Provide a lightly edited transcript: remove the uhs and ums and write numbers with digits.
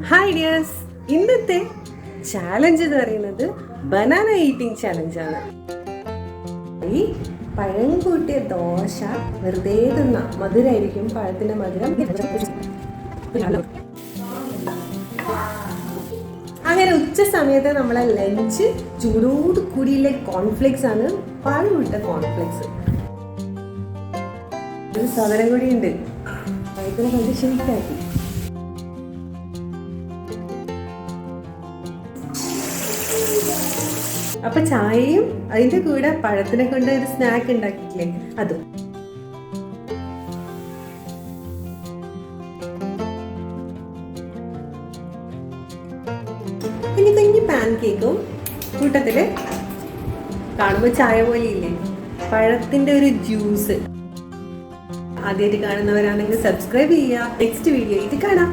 Hi dears, ഇന്നത്തെ challenge എന്ന് പറയുന്നത് ബനാന ഈറ്റിംഗ് ചാലഞ്ചാണ്. ഈ പഴം കൂട്ടിയ ദോശ വെറുതെ തിന്ന മധുരമായിരിക്കും, പഴത്തിന്റെ മധുരം. അങ്ങനെ ഉച്ച സമയത്ത് നമ്മളെ ലഞ്ച് ചൂടോട് കൂടിയുള്ള കോൺഫ്ലെക്സ് ആണ്, പഴം വിട്ട കോൺഫ്ലെക്സ്. ഒരു സാധനം കൂടി ഉണ്ട്, പഴത്തിനെ കണ്ട് ഷെയ്ക്കാക്കി. അപ്പൊ ചായയും അതിന്റെ കൂടെ പഴത്തിനെ കൊണ്ട് ഒരു സ്നാക്ക് ഉണ്ടാക്കിയില്ലേ, അതും. ഇനി കുഞ്ഞു പാൻ കേക്കും കൂട്ടത്തില് കാണുമ്പോൾ ചായ പോലെ ഇല്ലേ, പഴത്തിന്റെ ഒരു ജ്യൂസ്. ആദ്യമായിട്ട് കാണുന്നവരാണെങ്കിൽ സബ്സ്ക്രൈബ് ചെയ്യുക. നെക്സ്റ്റ് വീഡിയോ ഇത് കാണാം.